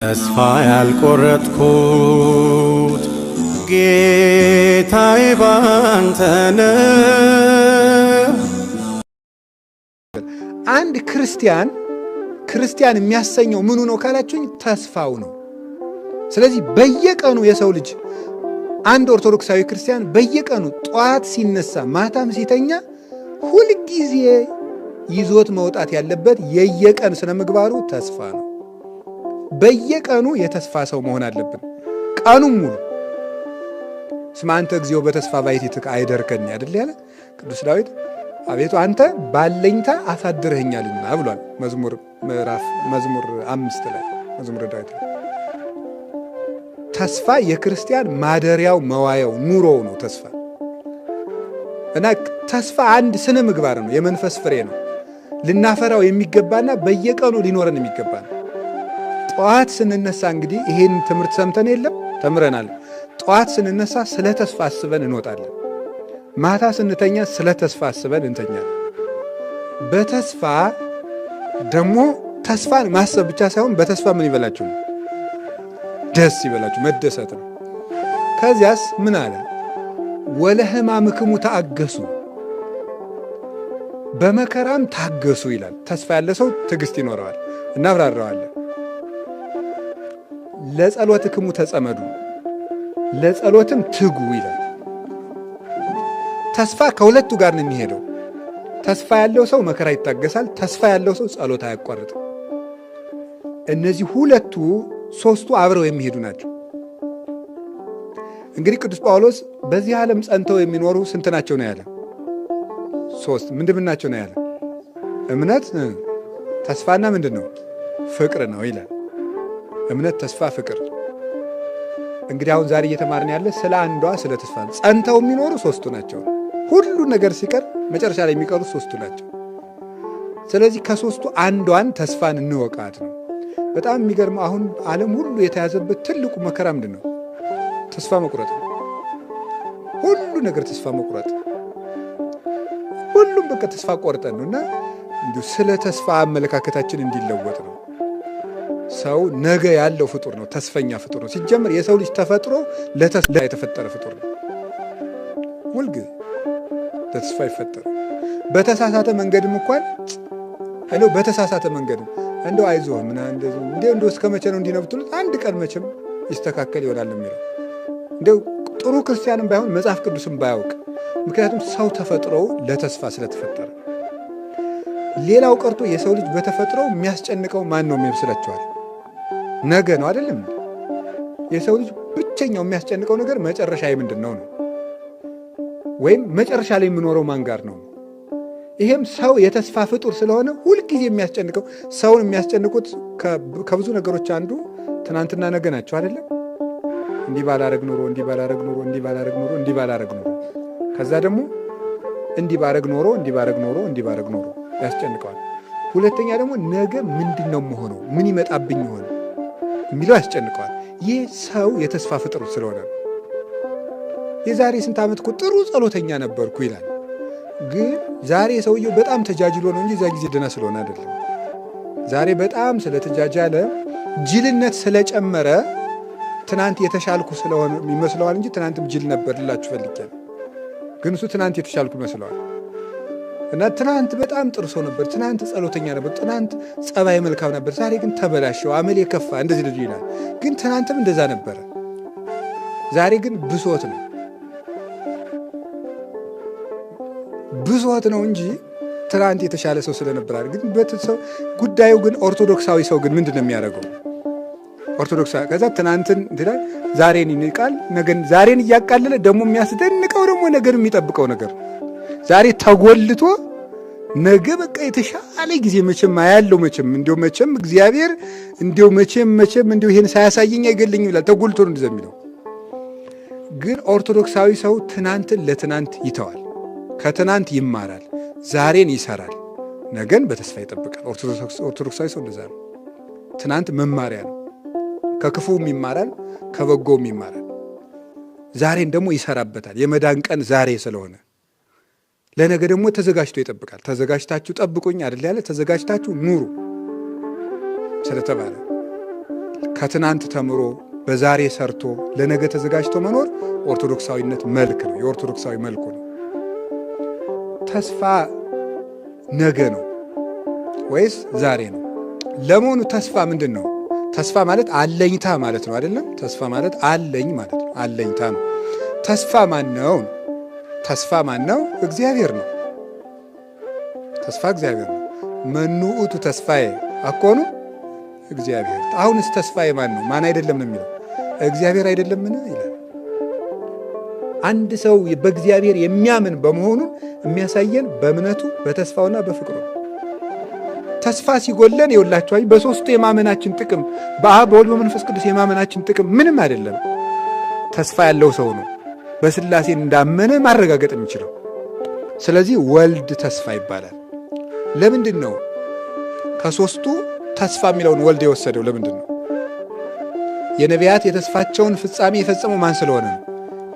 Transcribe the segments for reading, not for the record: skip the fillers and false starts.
ተስፋ ያልቆረጥኩት ጌታዬ ባንተ ነው። አንድ ክርስቲያን የሚያሰኘው ምኑ ነው ካላችሁኝ፣ ተስፋው ነው። ስለዚህ በየቀኑ የሰው ልጅ አንድ ኦርቶዶክሳዊ ክርስቲያን በየቀኑ ጠዋት ሲነሳ ማታም ሲተኛ ሁልጊዜ ይዞት መውጣት ያለበት የየቀን ስነ ምግባሩ ተስፋ ነው። በየቀኑ የተስፋ ሰው መሆን አለብን። ቀኑን ሙሉ እስመ አንተ እግዚኦ በተስፋ ባሕቲትከ አይደርከኒ አይደል ያለ ቅዱስ ዳዊት። አቤቱ አንተ ባለኝታ አሳድረኸኛልና ብሏል። መዝሙር 5 ላይ መዝሙረ ዳዊት ላይ ተስፋ የክርስቲያን ማደሪያው መዋያው ኑሮው ነው ተስፋ እና ተስፋ አንድ ስነ ምግባር ነው፣ የመንፈስ ፍሬ ነው። ልናፈራው የሚገባና በየቀኑ ሊኖረን የሚገባ ነው። ጠዋት ስንነሳ እንግዲህ ይሄን ትምህርት ሰምተን የለም ተምረናል። ጠዋት ስንነሳ ስለ ተስፋ አስበን እንወጣለን። ማታ ስንተኛ ስለ ተስፋ አስበን እንተኛለን። በተስፋ ደግሞ ተስፋን ማሰብ ብቻ ሳይሆን በተስፋ ምን ይበላችሁ ነው? ደስ ይበላችሁ፣ መደሰት ነው። ከዚያስ ምን አለ? ወለሕማምክሙ ተአገሱ፣ በመከራም ታገሱ ይላል። ተስፋ ያለ ሰው ትዕግስት ይኖረዋል። እናብራራዋለን። ለጸሎትክሙ ተጸመዱ፣ ለጸሎትም ትጉ ይላል። ተስፋ ከሁለቱ ጋር ነው የሚሄደው። ተስፋ ያለው ሰው መከራ ይታገሳል። ተስፋ ያለው ሰው ጸሎት አያቋርጥም። እነዚህ ሁለቱ ሦስቱ አብረው የሚሄዱ ናቸው። እንግዲህ ቅዱስ ጳውሎስ በዚህ ዓለም ጸንተው የሚኖሩ ስንት ናቸው ነው ያለ? 3 ምንድን ናቸው ነው ያለ? እምነት፣ ተስፋና ምንድን ነው? ፍቅር ነው ይላል። እምነት፣ ተስፋ፣ ፍቅር። እንግዲህ አሁን ዛሬ እየተማርን ያለ ስለ አንዷ ስለ ተስፋ ነው። ጸንተው የሚኖሩ 3ቱ ናቸው። ሁሉ ነገር ሲቀር መጨረሻ ላይ የሚቀሩት 3ቱ ናቸው። ስለዚህ ከ3ቱ አንዷን ተስፋን እንወቃት ነው። በጣም የሚገርመው አሁን ዓለም ሁሉ የተያዘበት ትልቁ መከራ ምንድን ነው? ተስፋ መቁረጥ ነው። ሁሉ ነገር ተስፋ መቁረጥ፣ ሁሉም በቃ ተስፋ ቆርጠን ነው። እና እንዲሁ ስለ ተስፋ አመለካከታችን እንዲለወጥ ነው። ሰው ነገ ያለው ፍጡር ነው። ተስፈኛ ፍጡር ነው። ሲጀምር የሰው ልጅ ተፈጥሮ ለተስፋ የተፈጠረ ፍጡር ነው። ሁልጊዜ ለተስፋ ይፈጠር። በተሳሳተ መንገድም እንኳን በተሳሳተ መንገድም እንደው አይዞህ እንደው እስከ መቼ ነው እንዲነብቱት? አንድ ቀን መቼም ይስተካከል ይሆናል የሚለው እንደው ጥሩ ክርስቲያንም ባይሆን መጽሐፍ ቅዱስም ባያውቅ፣ ምክንያቱም ሰው ተፈጥሮው ለተስፋ ስለተፈጠረ። ሌላው ቀርቶ የሰው ልጅ በተፈጥሮ የሚያስጨንቀው ማን ነው የሚመስላችኋል? ነገ ነው አይደለም? የሰው ልጅ ብቸኛው የሚያስጨንቀው ነገር መጨረሻ ምንድን ነው ነው፣ ወይም መጨረሻ ላይ የምኖረው ማን ጋር ነው። ይሄም ሰው የተስፋ ፍጡር ስለሆነ ሁልጊዜ የሚያስጨንቀው፣ ሰውን የሚያስጨንቁት ከብዙ ነገሮች አንዱ ትናንትና ነገ ናቸው አይደለም? እንዲህ ባላረግ ኖሮ፣ እንዲህ ባላረግ ኖሮ፣ እንዲህ ባላረግ ኖሮ፣ እንዲህ ባላረግ ኖሮ፣ ከዛ ደግሞ እንዲህ ባረግ ኖሮ፣ እንዲህ ባረግ ኖሮ፣ እንዲህ ባረግ ኖሮ ያስጨንቀዋል። ሁለተኛ ደግሞ ነገ ምንድን ነው መሆነው፣ ምን ይመጣብኝ ይሆን የሚለው ያስጨንቀዋል። ይህ ሰው የተስፋ ፍጡር ስለሆነ ነው። የዛሬ ስንት ዓመት እኮ ጥሩ ጸሎተኛ ነበርኩ ይላል። ግን ዛሬ ሰውየው በጣም ተጃጅሎ ነው እንጂ እዛ ጊዜ ደህና ስለሆነ አይደለም። ዛሬ በጣም ስለተጃጃለ ጅልነት ስለጨመረ ትናንት የተሻልኩ ስለሆነ ይመስለዋል እንጂ ትናንትም ጅል ነበር ልላችሁ ፈልጌያለሁ። ግን እሱ ትናንት የተሻልኩ ይመስለዋል። እና ትናንት በጣም ጥሩ ሰው ነበር፣ ትናንት ጸሎተኛ ነበር፣ ትናንት ጸባይ መልካም ነበር፣ ዛሬ ግን ተበላሸው፣ አመሌ ከፋ፣ እንደዚህ ልጅ ይላል። ግን ትናንትም እንደዛ ነበረ። ዛሬ ግን ብሶት ነው እንጂ ትናንት የተሻለ ሰው ስለነበር ግን በተሰው ጉዳዩ ግን ኦርቶዶክሳዊ ሰው ግን ምንድን ነው የሚያደርገው? ኦርቶዶክሳዊ ከዛ ትናንትን ይላል፣ ዛሬን ይንቃል፣ ነገን ዛሬን እያቃለለ ደግሞ የሚያስደንቀው ደግሞ ነገን የሚጠብቀው ነገር ዛሬ ተጎልቶ ነገ በቃ የተሻለ ጊዜ መቼም አያለው መቼም እግዚአብሔር መቼም ይሄን ሳያሳየኝ አይገለኝም ይላል። ተጎልቶ ነው እንደዛ የሚለው። ግን ኦርቶዶክሳዊ ሰው ትናንትን ለትናንት ይተዋል፣ ከትናንት ይማራል፣ ዛሬን ይሰራል፣ ነገን በተስፋ ይጠብቃል። ኦርቶዶክሳዊ ሰው እንደዛ ነው። ትናንት መማሪያ ነው። ከክፉም ይማራል፣ ከበጎም ይማራል። ዛሬን ደግሞ ይሰራበታል። የመዳን ቀን ዛሬ ስለሆነ ለነገ ደግሞ ተዘጋጅቶ ይጠብቃል። ተዘጋጅታችሁ ጠብቁኝ አይደል ያለ? ተዘጋጅታችሁ ኑሩ ስለተባለ ከትናንት ተምሮ በዛሬ ሰርቶ ለነገ ተዘጋጅቶ መኖር ኦርቶዶክሳዊነት መልክ ነው። የኦርቶዶክሳዊ መልኩ ነው። ተስፋ ነገ ነው ወይስ ዛሬ ነው? ለመሆኑ ተስፋ ምንድን ነው? ተስፋ ማለት አለኝታ ማለት ነው አይደለም? ተስፋ ማለት አለኝ ማለት ነው። አለኝታ ነው። ተስፋ ማን ነው? ተስፋ ማን ነው? እግዚአብሔር ነው። ተስፋ እግዚአብሔር ነው። መኑ ውእቱ ተስፋዬ አኮኑ እግዚአብሔር። አሁንስ ተስፋዬ ማን ነው? ማን አይደለም ነው የሚለው? እግዚአብሔር አይደለምን ይላል። አንድ ሰው በእግዚአብሔር የሚያምን በመሆኑ የሚያሳየን በእምነቱ በተስፋውና በፍቅሩ። ተስፋ ሲጎለን ይውላችኋል በሶስቱ የማመናችን ጥቅም በአብ በወልድ በመንፈስ ቅዱስ የማመናችን ጥቅም ምንም አይደለም። ተስፋ ያለው ሰው ነው በሥላሴ እንዳመነ ማረጋገጥ የሚችለው። ስለዚህ ወልድ ተስፋ ይባላል። ለምንድን ነው ከሶስቱ ተስፋ የሚለውን ወልድ የወሰደው? ለምንድን ነው? የነቢያት የተስፋቸውን ፍጻሜ የፈጸመው ማን ስለሆነ ነው?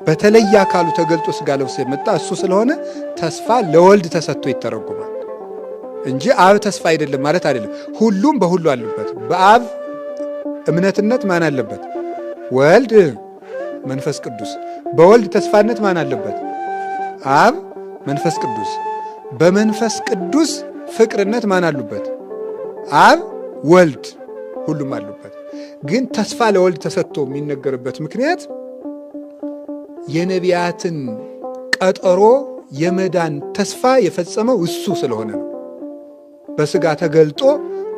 በተለየ አካሉ ተገልጦ ሥጋ ለብሶ የመጣ እሱ ስለሆነ ተስፋ ለወልድ ተሰጥቶ ይተረጎማል እንጂ አብ ተስፋ አይደለም ማለት አይደለም። ሁሉም በሁሉ አሉበት። በአብ እምነትነት ማን አለበት? ወልድ መንፈስ ቅዱስ። በወልድ ተስፋነት ማን አለበት? አብ መንፈስ ቅዱስ። በመንፈስ ቅዱስ ፍቅርነት ማን አሉበት? አብ ወልድ። ሁሉም አሉበት። ግን ተስፋ ለወልድ ተሰጥቶ የሚነገርበት ምክንያት የነቢያትን ቀጠሮ የመዳን ተስፋ የፈጸመው እሱ ስለሆነ ነው። በሥጋ ተገልጦ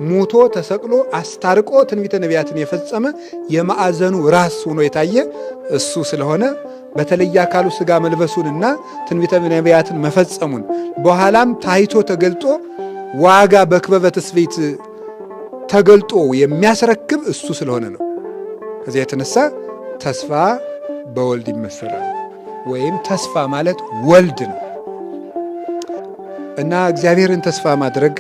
ሞቶ ተሰቅሎ አስታርቆ ትንቢተ ነቢያትን የፈጸመ የማዕዘኑ ራስ ሆኖ የታየ እሱ ስለሆነ በተለየ አካሉ ሥጋ መልበሱንና ትንቢተ ነቢያትን መፈጸሙን በኋላም ታይቶ ተገልጦ ዋጋ በክበበ ትስብእት ተገልጦ የሚያስረክብ እሱ ስለሆነ ነው። ከዚያ የተነሳ ተስፋ በወልድ ይመሰላል። ወይም ተስፋ ማለት ወልድ ነው እና እግዚአብሔርን ተስፋ ማድረግ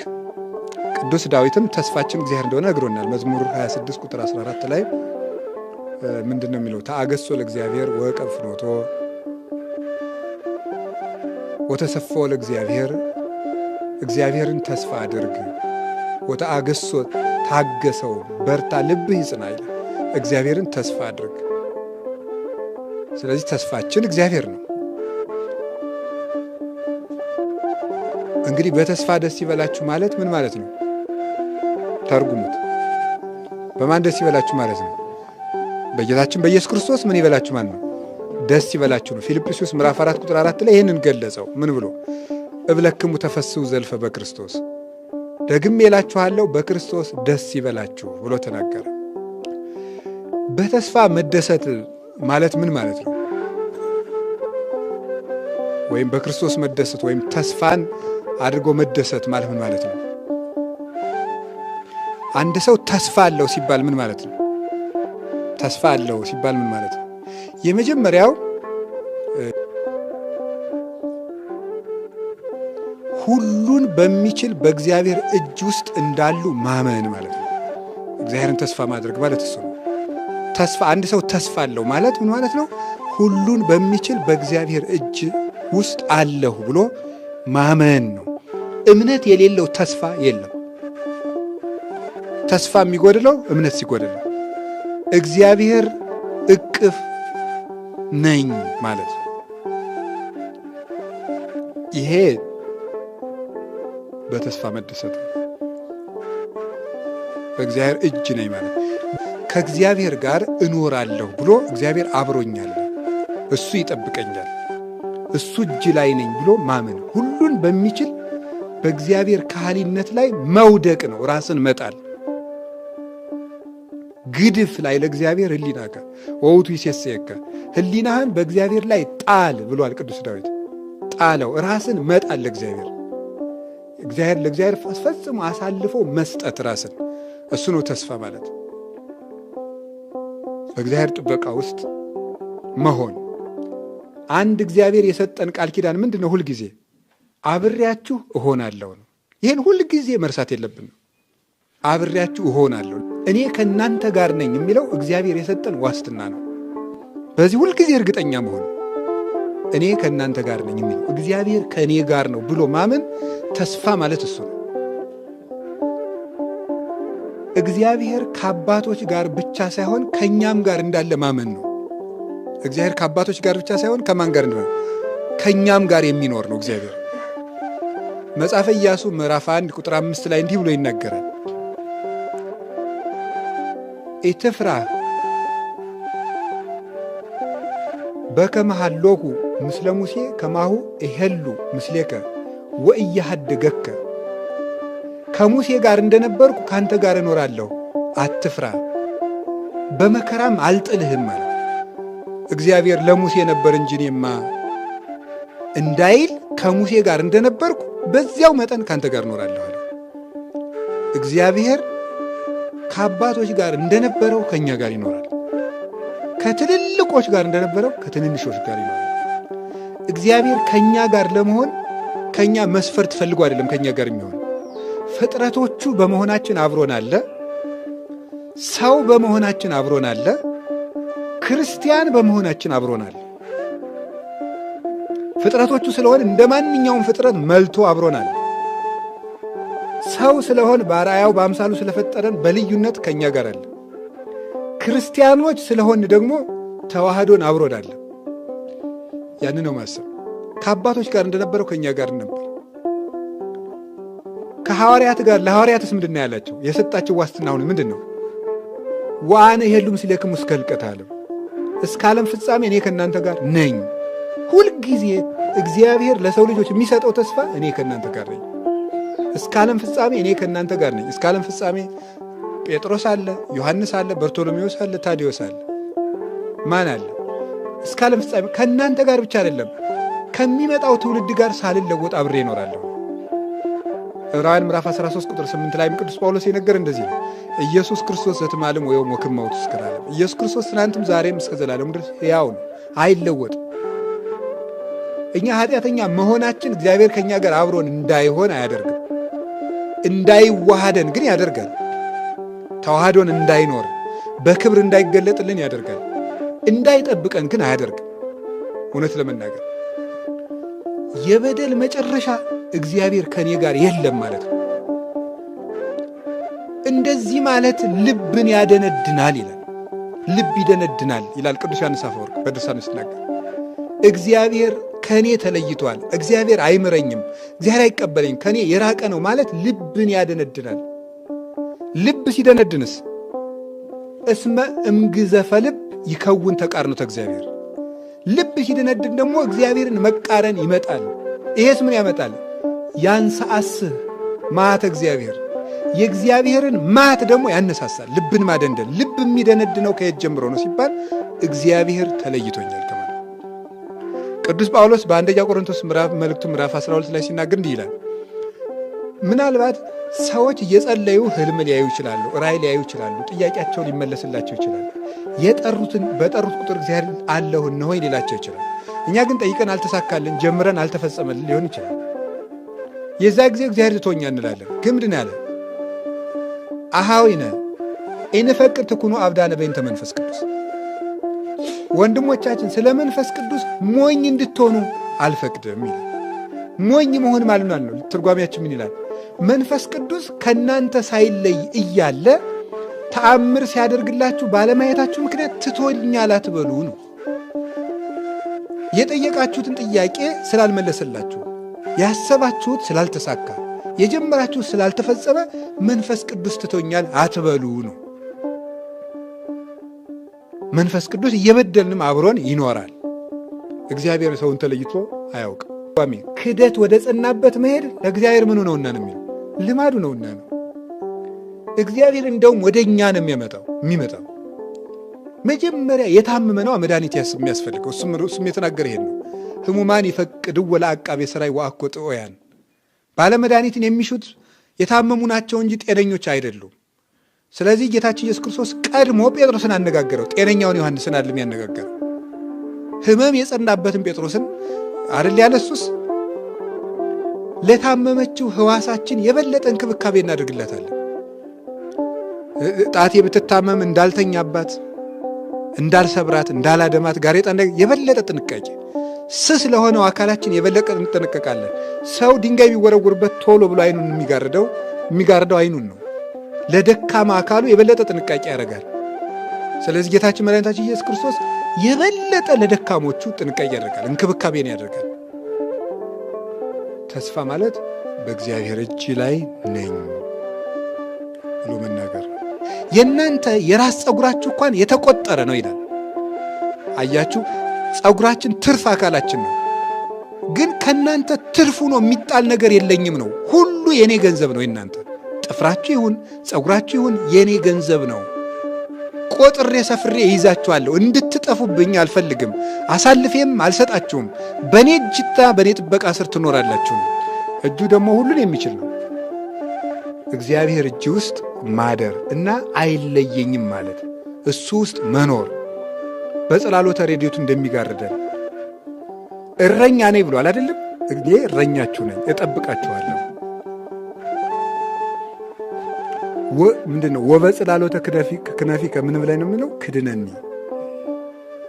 ቅዱስ ዳዊትም ተስፋችን እግዚአብሔር እንደሆነ ነግሮናል። መዝሙር 26 ቁጥር 14 ላይ ምንድን ነው የሚለው? ተአገሶ ለእግዚአብሔር ወዕቀብ ፍኖቶ ወተሰፎ ለእግዚአብሔር። እግዚአብሔርን ተስፋ አድርግ ወተአገሶ ታገሰው፣ በርታ፣ ልብህ ይጽና ይላል። እግዚአብሔርን ተስፋ አድርግ። ስለዚህ ተስፋችን እግዚአብሔር ነው። እንግዲህ በተስፋ ደስ ይበላችሁ ማለት ምን ማለት ነው? ተርጉሙት። በማን ደስ ይበላችሁ ማለት ነው? በጌታችን በኢየሱስ ክርስቶስ ምን ይበላችሁ ማለት ነው? ደስ ይበላችሁ ነው። ፊልጵስዩስ ምዕራፍ 4 ቁጥር 4 ላይ ይህንን ገለጸው። ምን ብሎ? እብለክሙ ተፈስሑ ዘልፈ በክርስቶስ፣ ደግሜ እላችኋለሁ በክርስቶስ ደስ ይበላችሁ ብሎ ተናገረ። በተስፋ መደሰት ማለት ምን ማለት ነው? ወይም በክርስቶስ መደሰት ወይም ተስፋን አድርጎ መደሰት ማለት ምን ማለት ነው? አንድ ሰው ተስፋ አለው ሲባል ምን ማለት ነው? ተስፋ አለው ሲባል ምን ማለት ነው? የመጀመሪያው ሁሉን በሚችል በእግዚአብሔር እጅ ውስጥ እንዳሉ ማመን ማለት ነው። እግዚአብሔርን ተስፋ ማድረግ ማለት እሱ ነው። ተስፋ አንድ ሰው ተስፋ አለው ማለት ምን ማለት ነው? ሁሉን በሚችል በእግዚአብሔር እጅ ውስጥ አለሁ ብሎ ማመን ነው። እምነት የሌለው ተስፋ የለም። ተስፋ የሚጎድለው እምነት ሲጎድል ነው። እግዚአብሔር እቅፍ ነኝ ማለት ነው። ይሄ በተስፋ መደሰት ነው። በእግዚአብሔር እጅ ነኝ ማለት ከእግዚአብሔር ጋር እኖራለሁ ብሎ እግዚአብሔር አብሮኛል፣ እሱ ይጠብቀኛል፣ እሱ እጅ ላይ ነኝ ብሎ ማመን። ሁሉን በሚችል በእግዚአብሔር ካህሊነት ላይ መውደቅ ነው፣ ራስን መጣል። ግድፍ ላይ ለእግዚአብሔር ህሊናከ ወውቱ ይሴሰየከ፣ ህሊናህን በእግዚአብሔር ላይ ጣል ብሏል ቅዱስ ዳዊት። ጣለው፣ ራስን መጣል ለእግዚአብሔር። ለእግዚአብሔር ፈጽሞ አሳልፎ መስጠት ራስን፣ እሱ ነው ተስፋ ማለት። በእግዚአብሔር ጥበቃ ውስጥ መሆን። አንድ እግዚአብሔር የሰጠን ቃል ኪዳን ምንድን ነው? ሁልጊዜ አብሬያችሁ እሆናለሁ ነው። ይህን ሁልጊዜ መርሳት የለብንም። አብሬያችሁ እሆናለሁ፣ እኔ ከእናንተ ጋር ነኝ የሚለው እግዚአብሔር የሰጠን ዋስትና ነው። በዚህ ሁልጊዜ እርግጠኛ መሆን፣ እኔ ከእናንተ ጋር ነኝ የሚለው እግዚአብሔር ከእኔ ጋር ነው ብሎ ማመን ተስፋ ማለት እሱ ነው። እግዚአብሔር ከአባቶች ጋር ብቻ ሳይሆን ከኛም ጋር እንዳለ ማመን ነው። እግዚአብሔር ከአባቶች ጋር ብቻ ሳይሆን ከማን ጋር እንደሆነ ከኛም ጋር የሚኖር ነው እግዚአብሔር። መጽሐፈ ኢያሱ ምዕራፍ 1 ቁጥር 5 ላይ እንዲህ ብሎ ይናገራል። ኢትፍራ በከመ ሀሎኩ ምስለ ሙሴ ከማሁ እሄሉ ምስሌከ ወኢያሃድገከ። ከሙሴ ጋር እንደነበርኩ ካንተ ጋር እኖራለሁ፣ አትፍራ፣ በመከራም አልጥልህም ማለት እግዚአብሔር ለሙሴ ነበር እንጂ እኔማ እንዳይል ከሙሴ ጋር እንደነበርኩ በዚያው መጠን ካንተ ጋር እኖራለሁ አለ። እግዚአብሔር ከአባቶች ጋር እንደነበረው ከኛ ጋር ይኖራል። ከትልልቆች ጋር እንደነበረው ከትንንሾች ጋር ይኖራል። እግዚአብሔር ከኛ ጋር ለመሆን ከኛ መስፈርት ፈልጎ አይደለም ከኛ ጋር የሚሆን። ፍጥረቶቹ በመሆናችን አብሮን አለ። ሰው በመሆናችን አብሮን አለ። ክርስቲያን በመሆናችን አብሮን አለ። ፍጥረቶቹ ስለሆን እንደ ማንኛውም ፍጥረት መልቶ አብሮን አለ። ሰው ስለሆን በአርአያው በአምሳሉ ስለፈጠረን በልዩነት ከኛ ጋር አለ። ክርስቲያኖች ስለሆን ደግሞ ተዋህዶን አብሮን አለ። ያን ነው ማሰብ። ከአባቶች ጋር እንደነበረው ከኛ ጋር ነበር። ከሐዋርያት ጋር ለሐዋርያትስ ምንድን ነው ያላቸው? የሰጣቸው ዋስትና አሁን ምንድን ነው? ወአነ እሄሉ ምስሌክሙ እስከ ሕልቀተ ዓለም፣ እስከ ዓለም ፍጻሜ እኔ ከእናንተ ጋር ነኝ። ሁልጊዜ እግዚአብሔር ለሰው ልጆች የሚሰጠው ተስፋ እኔ ከእናንተ ጋር ነኝ፣ እስከ ዓለም ፍጻሜ እኔ ከእናንተ ጋር ነኝ። እስከ ዓለም ፍጻሜ ጴጥሮስ አለ፣ ዮሐንስ አለ፣ በርቶሎሜዎስ አለ፣ ታዲዮስ አለ። ማን አለ? እስከ ዓለም ፍጻሜ ከእናንተ ጋር ብቻ አይደለም ከሚመጣው ትውልድ ጋር ሳልለወጥ አብሬ እኖራለሁ። ዕብራውያን ምዕራፍ 13 ቁጥር 8 ላይም ቅዱስ ጳውሎስ የነገር እንደዚህ ነው። ኢየሱስ ክርስቶስ ዘትማልም ወይም ወክማውት እስከ ዓለም። ኢየሱስ ክርስቶስ ትናንትም ዛሬም እስከ ዘላለም ድረስ ሕያው ነው፣ አይለወጥም። እኛ ኃጢአተኛ መሆናችን እግዚአብሔር ከኛ ጋር አብሮን እንዳይሆን አያደርግም። እንዳይዋሃደን ግን ያደርጋል። ተዋህዶን እንዳይኖር በክብር እንዳይገለጥልን ያደርጋል። እንዳይጠብቀን ግን አያደርግም። እውነት ለመናገር የበደል መጨረሻ እግዚአብሔር ከኔ ጋር የለም ማለት ነው። እንደዚህ ማለት ልብን ያደነድናል ይላል። ልብ ይደነድናል ይላል ቅዱስ ዮሐንስ አፈወርቅ በድርሳኑ ሲናገር። እግዚአብሔር ከኔ ተለይቷል፣ እግዚአብሔር አይምረኝም፣ እግዚአብሔር አይቀበለኝም፣ ከኔ የራቀ ነው ማለት ልብን ያደነድናል። ልብ ሲደነድንስ እስመ እምግዘፈ ልብ ይከውን ተቃርኖተ እግዚአብሔር። ልብ ሲደነድን ደግሞ እግዚአብሔርን መቃረን ይመጣል። ይሄስ ምን ያመጣል? ያንሳአስህ መዓተ እግዚአብሔር፣ የእግዚአብሔርን መዓት ደግሞ ያነሳሳል። ልብን ማደንደን። ልብ የሚደነድነው ከየት ጀምሮ ነው ሲባል እግዚአብሔር ተለይቶኛል ከማለት። ቅዱስ ጳውሎስ በአንደኛ ቆሮንቶስ መልእክቱ ምዕራፍ 12 ላይ ሲናገር እንዲህ ይላል። ምናልባት ሰዎች እየጸለዩ ህልም ሊያዩ ይችላሉ፣ ራእይ ሊያዩ ይችላሉ፣ ጥያቄያቸው ሊመለስላቸው ይችላል። በጠሩት ቁጥር እግዚአብሔር አለሁ እነሆ ሊላቸው ይችላል። እኛ ግን ጠይቀን አልተሳካልን፣ ጀምረን አልተፈጸመልን ሊሆን ይችላል። የዛ ጊዜ እግዚአብሔር ትቶኛ እንላለን። ግን ምንድን ያለ አሃዊነ ኢንፈቅድ ትኩኑ አብዳነ በእንተ መንፈስ ቅዱስ። ወንድሞቻችን ስለ መንፈስ ቅዱስ ሞኝ እንድትሆኑ አልፈቅድም ይላል። ሞኝ መሆን ማለት ነው። ትርጓሜያችን ምን ይላል? መንፈስ ቅዱስ ከእናንተ ሳይለይ እያለ ተአምር ሲያደርግላችሁ ባለማየታችሁ ምክንያት ትቶኛል አትበሉ ነው። የጠየቃችሁትን ጥያቄ ስላልመለሰላችሁ፣ ያሰባችሁት ስላልተሳካ፣ የጀመራችሁት ስላልተፈጸመ መንፈስ ቅዱስ ትቶኛል አትበሉ ነው። መንፈስ ቅዱስ እየበደልንም አብሮን ይኖራል። እግዚአብሔር ሰውን ተለይቶ አያውቅም። ክደት ወደ ጸናበት መሄድ ለእግዚአብሔር ምኑ ነውና ነው የሚለው፣ ልማዱ ነውና ነው። እግዚአብሔር እንደውም ወደ እኛ ነው የሚመጣው። መጀመሪያ የታመመ ነው መድኃኒት የሚያስፈልገው። እሱም የተናገረ ይሄን ነው። ህሙማን ይፈቅድ ወላ አቃቤ ሥራይ ወአኮ ጥዑያን። ባለመድኃኒትን የሚሹት የታመሙ ናቸው እንጂ ጤነኞች አይደሉም። ስለዚህ ጌታችን ኢየሱስ ክርስቶስ ቀድሞ ጴጥሮስን አነጋገረው። ጤነኛውን ዮሐንስን አይደለም ያነጋገረው። ህመም የጸናበትን ጴጥሮስን አይደል ያለሱስ። ለታመመችው ህዋሳችን የበለጠ እንክብካቤ እናደርግለታለን። ጣቴ ብትታመም እንዳልተኛባት፣ እንዳልሰብራት፣ እንዳላደማት ጋሬጣ የበለጠ ጥንቃቄ፣ ስስ ለሆነው አካላችን የበለጠ እንጠነቀቃለን። ሰው ድንጋይ ቢወረውርበት ቶሎ ብሎ አይኑን የሚጋርደው አይኑን ነው። ለደካማ አካሉ የበለጠ ጥንቃቄ ያደርጋል። ስለዚህ ጌታችን መድኃኒታችን ኢየሱስ ክርስቶስ የበለጠ ለደካሞቹ ጥንቃቄ ያደርጋል፣ እንክብካቤን ያደርጋል። ተስፋ ማለት በእግዚአብሔር እጅ ላይ ነኝ ብሎ መናገር። የእናንተ የራስ ፀጉራችሁ እንኳን የተቆጠረ ነው ይላል። አያችሁ፣ ፀጉራችን ትርፍ አካላችን ነው። ግን ከእናንተ ትርፉ ነው የሚጣል ነገር የለኝም ነው። ሁሉ የኔ ገንዘብ ነው። የእናንተ ጥፍራችሁ ይሁን ፀጉራችሁ ይሁን የኔ ገንዘብ ነው። ቆጥሬ ሰፍሬ ይዛችኋለሁ። እንድትጠፉብኝ አልፈልግም። አሳልፌም አልሰጣችሁም። በእኔ እጅታ በእኔ ጥበቃ ስር ትኖራላችሁ። እጁ ደግሞ ሁሉን የሚችል ነው። እግዚአብሔር እጅ ውስጥ ማደር እና አይለየኝም ማለት እሱ ውስጥ መኖር በጽላሎተ ረድኤቱ እንደሚጋርደን እረኛ ነኝ ብሏል አይደለም? እኔ እረኛችሁ ነኝ፣ እጠብቃችኋለሁ። ምንድነው? ወበጽላሎተ ክነፊከ ምን ብላይ ነው የሚለው? ክድነኒ፣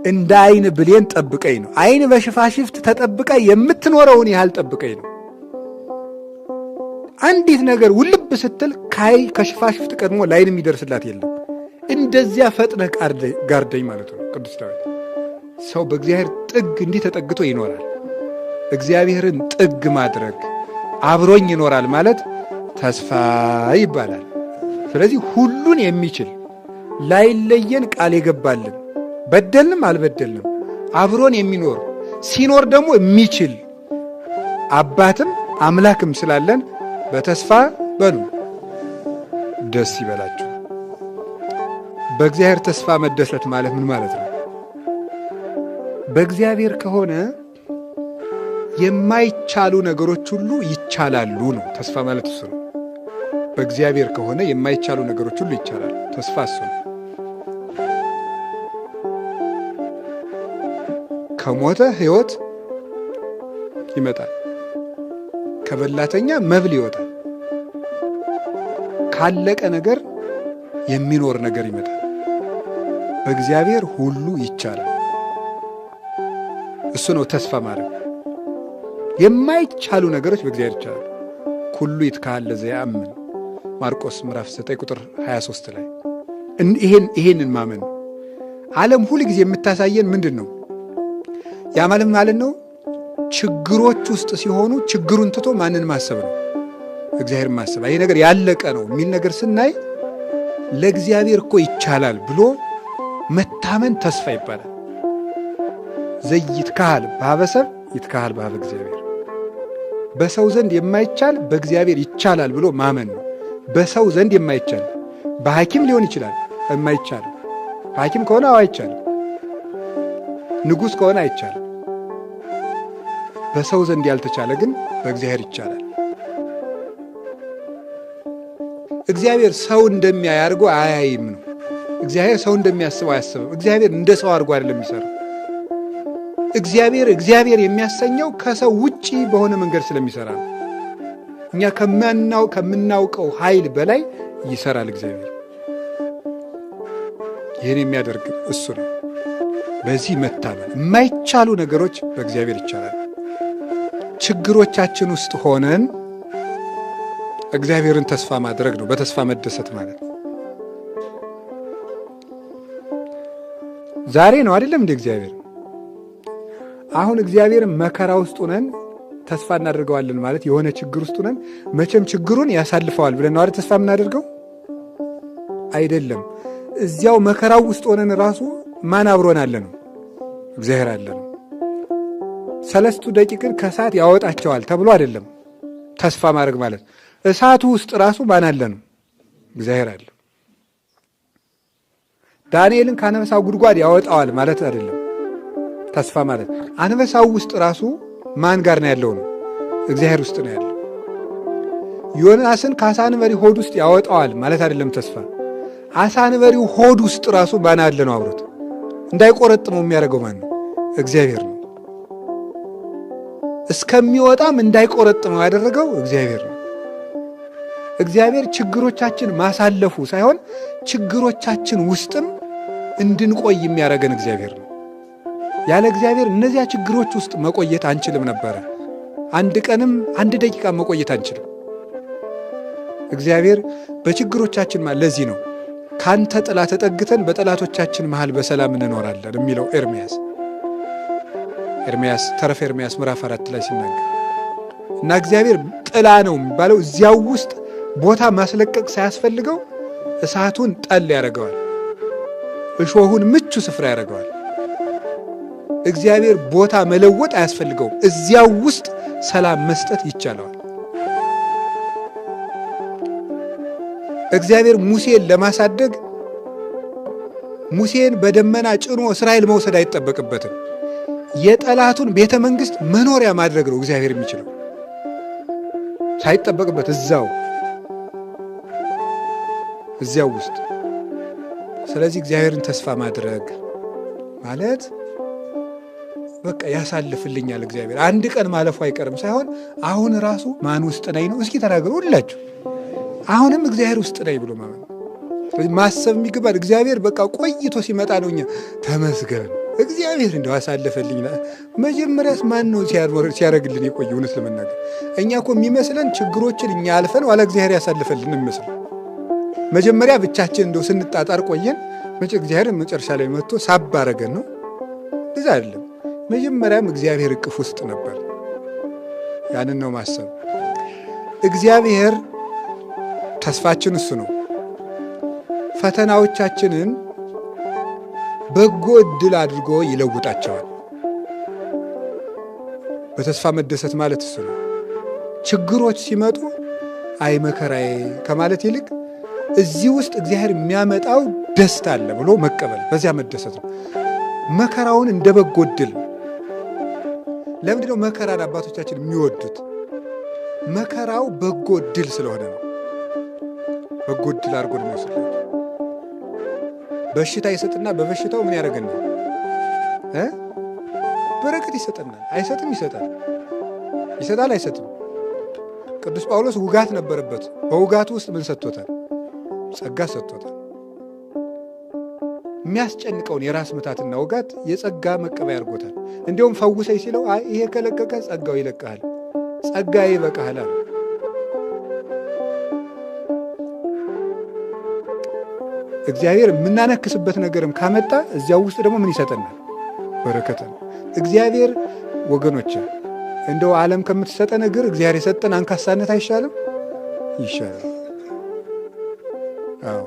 እንደ አይን ብሌን ጠብቀኝ ነው። አይን በሽፋሽፍት ተጠብቃ የምትኖረውን ያህል ጠብቀኝ ነው። አንዲት ነገር ውልብ ስትል ከሽፋሽፍት ቀድሞ ላይን የሚደርስላት የለም። እንደዚያ ፈጥነህ ጋርደኝ ማለት ነው ቅዱስ ዳዊት። ሰው በእግዚአብሔር ጥግ እንዲህ ተጠግቶ ይኖራል። እግዚአብሔርን ጥግ ማድረግ አብሮኝ ይኖራል ማለት ተስፋ ይባላል። ስለዚህ ሁሉን የሚችል ላይለየን ቃል የገባልን በደልንም አልበደልንም አብሮን የሚኖር ሲኖር ደግሞ የሚችል አባትም አምላክም ስላለን በተስፋ በሉ ደስ ይበላችሁ። በእግዚአብሔር ተስፋ መደሰት ማለት ምን ማለት ነው? በእግዚአብሔር ከሆነ የማይቻሉ ነገሮች ሁሉ ይቻላሉ ነው። ተስፋ ማለት እሱ ነው። በእግዚአብሔር ከሆነ የማይቻሉ ነገሮች ሁሉ ይቻላሉ። ተስፋ እሱ ነው። ከሞተ ሕይወት ይመጣል። ከበላተኛ መብል ይወጣል። ካለቀ ነገር የሚኖር ነገር ይመጣል። በእግዚአብሔር ሁሉ ይቻላል። እሱ ነው ተስፋ ማድረግ። የማይቻሉ ነገሮች በእግዚአብሔር ይቻላል። ኩሉ ይትካሀል ለዘየአምን ማርቆስ ምዕራፍ 9 ቁጥር 23 ላይ ይሄንን ማመን። ዓለም ሁል ጊዜ የምታሳየን ምንድን ነው? ያ ማለት ነው ችግሮች ውስጥ ሲሆኑ ችግሩን ትቶ ማንን ማሰብ ነው? እግዚአብሔር ማሰብ። ይሄ ነገር ያለቀ ነው የሚል ነገር ስናይ ለእግዚአብሔር እኮ ይቻላል ብሎ መታመን ተስፋ ይባላል። ዘይትካሀል በኀበ ሰብእ ይትካሀል በኀበ እግዚአብሔር። በሰው ዘንድ የማይቻል በእግዚአብሔር ይቻላል ብሎ ማመን ነው። በሰው ዘንድ የማይቻል በሐኪም ሊሆን ይችላል የማይቻል። ሐኪም ከሆነ አይቻልም። ንጉሥ ከሆነ አይቻልም። በሰው ዘንድ ያልተቻለ ግን በእግዚአብሔር ይቻላል። እግዚአብሔር ሰው እንደሚያይ አድርጎ አያይም ነው። እግዚአብሔር ሰው እንደሚያስበው አያስብም። እግዚአብሔር እንደ ሰው አድርጎ አይደለም የሚሰራው። እግዚአብሔር የሚያሰኘው ከሰው ውጪ በሆነ መንገድ ስለሚሰራ ነው። እኛ ከምናውቀው ኃይል በላይ ይሰራል እግዚአብሔር። ይህን የሚያደርግ እሱ ነው። በዚህ መታመን። የማይቻሉ ነገሮች በእግዚአብሔር ይቻላል። ችግሮቻችን ውስጥ ሆነን እግዚአብሔርን ተስፋ ማድረግ ነው። በተስፋ መደሰት ማለት ዛሬ ነው አይደለም እንደ እግዚአብሔር። አሁን እግዚአብሔር መከራ ውስጥ ሆነን ተስፋ እናደርገዋለን ማለት የሆነ ችግር ውስጥ ሆነን መቼም ችግሩን ያሳልፈዋል ብለን ነው አይደል ተስፋ የምናደርገው? አይደለም። እዚያው መከራው ውስጥ ሆነን ራሱ ማን አብሮን አለ ነው? እግዚአብሔር አለ ነው። 3 ደቂቅን ከእሳት ያወጣቸዋል ተብሎ አይደለም ተስፋ ማድረግ ማለት። እሳቱ ውስጥ ራሱ ማን አለ ነው? እግዚአብሔር አለ። ዳንኤልን ከአንበሳው ጉድጓድ ያወጣዋል ማለት አይደለም ተስፋ ማለት። አንበሳው ውስጥ ራሱ ማን ጋር ነው ያለው ነው? እግዚአብሔር ውስጥ ነው ያለው። ዮናስን ከአሳ አንበሪ ሆድ ውስጥ ያወጣዋል ማለት አይደለም ተስፋ። አሳ አንበሪው ሆድ ውስጥ ራሱ ማን አለ ነው አብሮት? እንዳይቆረጥመው የሚያደርገው ማን ነው? እግዚአብሔር ነው። እስከሚወጣም እንዳይቆረጥመው ያደረገው እግዚአብሔር ነው። እግዚአብሔር ችግሮቻችን ማሳለፉ ሳይሆን ችግሮቻችን ውስጥም እንድንቆይ የሚያደርገን እግዚአብሔር ነው። ያለ እግዚአብሔር እነዚያ ችግሮች ውስጥ መቆየት አንችልም ነበረ። አንድ ቀንም 1 ደቂቃ መቆየት አንችልም። እግዚአብሔር በችግሮቻችን ለዚህ ነው ካንተ ጥላ ተጠግተን በጠላቶቻችን መሃል በሰላም እንኖራለን የሚለው ኤርምያስ ተረፈ ኤርምያስ ምዕራፍ 4 ላይ ሲናገር እና እግዚአብሔር ጥላ ነው የሚባለው እዚያው ውስጥ ቦታ ማስለቀቅ ሳያስፈልገው እሳቱን ጠል ያደርገዋል፣ እሾሁን ምቹ ስፍራ ያደርገዋል። እግዚአብሔር ቦታ መለወጥ አያስፈልገውም፣ እዚያው ውስጥ ሰላም መስጠት ይቻላል። እግዚአብሔር ሙሴን ለማሳደግ ሙሴን በደመና ጭኖ እስራኤል መውሰድ አይጠበቅበትም። የጠላቱን ቤተ መንግስት መኖሪያ ማድረግ ነው እግዚአብሔር የሚችለው ሳይጠበቅበት እዚያው ውስጥ። ስለዚህ እግዚአብሔርን ተስፋ ማድረግ ማለት በቃ ያሳልፍልኛል እግዚአብሔር አንድ ቀን ማለፉ አይቀርም ሳይሆን አሁን ራሱ ማን ውስጥ ነኝ ነው። እስኪ ተናገሩ ሁላችሁ። አሁንም እግዚአብሔር ውስጥ ነኝ ብሎ ማሰብ የሚገባል። እግዚአብሔር በቃ ቆይቶ ሲመጣ ነው እኛ ተመስገን እግዚአብሔር እንደው አሳልፈልኝ። መጀመሪያስ ማን ነው ሲያደርግልን የቆየ? እውነት ለመናገር እኛ እኮ የሚመስለን ችግሮችን እኛ አልፈን ዋላ እግዚአብሔር ያሳልፈልን የሚመስል መጀመሪያ ብቻችን እንደው ስንጣጣር ቆየን፣ እግዚአብሔር መጨረሻ ላይ መጥቶ ሳብ አረገን ነው። እዛ አይደለም። መጀመሪያም እግዚአብሔር እቅፍ ውስጥ ነበር። ያንን ነው ማሰብ። እግዚአብሔር ተስፋችን እሱ ነው። ፈተናዎቻችንን በጎ ዕድል አድርጎ ይለውጣቸዋል። በተስፋ መደሰት ማለት እሱ ነው። ችግሮች ሲመጡ አይ መከራዬ ከማለት ይልቅ እዚህ ውስጥ እግዚአብሔር የሚያመጣው ደስታ አለ ብሎ መቀበል፣ በዚያ መደሰት ነው። መከራውን እንደ በጎ ዕድል። ለምንድነው መከራን አባቶቻችን የሚወዱት? መከራው በጎ ዕድል ስለሆነ ነው። በጎ ዕድል አድርጎ ነው የሚወስደው። በሽታ ይሰጥና በበሽታው ምን ያደርገናል? በረከት ይሰጠናል። አይሰጥም? ይሰጣል። ይሰጣል? አይሰጥም? ቅዱስ ጳውሎስ ውጋት ነበረበት። በውጋቱ ውስጥ ምን ሰጥቶታል? ጸጋ ሰጥቶታል። የሚያስጨንቀውን የራስ ምታትና ውጋት የጸጋ መቀበያ አድርጎታል። እንዲሁም ፈውሰኝ ሲለው ይሄ ከለቀቀ ጸጋው ይለቀሃል፣ ጸጋዬ ይበቃሃል አለ። እግዚአብሔር የምናነክስበት ነገርም ካመጣ እዚያው ውስጥ ደግሞ ምን ይሰጠናል? በረከት ነው። እግዚአብሔር ወገኖች እንደው ዓለም ከምትሰጠን እግር እግዚአብሔር የሰጠን አንካሳነት አይሻልም? ይሻላል። አዎ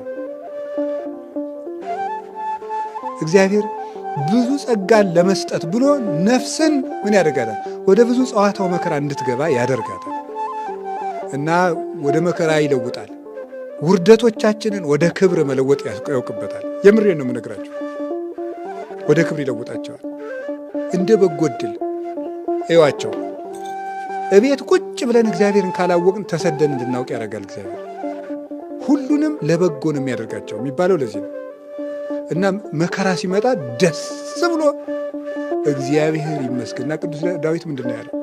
እግዚአብሔር ብዙ ጸጋን ለመስጠት ብሎ ነፍስን ምን ያደርጋታል? ወደ ብዙ ጸዋታው መከራ እንድትገባ ያደርጋታል እና ወደ መከራ ይለውጣል። ውርደቶቻችንን ወደ ክብር መለወጥ ያውቅበታል። የምሬን ነው የምነግራችሁ። ወደ ክብር ይለውጣቸዋል። እንደ በጎ ዕድል እዩዋቸው። እቤት ቁጭ ብለን እግዚአብሔርን ካላወቅን ተሰደን እንድናውቅ ያደርጋል እግዚአብሔር። ሁሉንም ለበጎ ነው የሚያደርጋቸው የሚባለው ለዚህ ነው። እና መከራ ሲመጣ ደስ ብሎ እግዚአብሔር ይመስገንና ቅዱስ ዳዊት ምንድን ነው ያለው?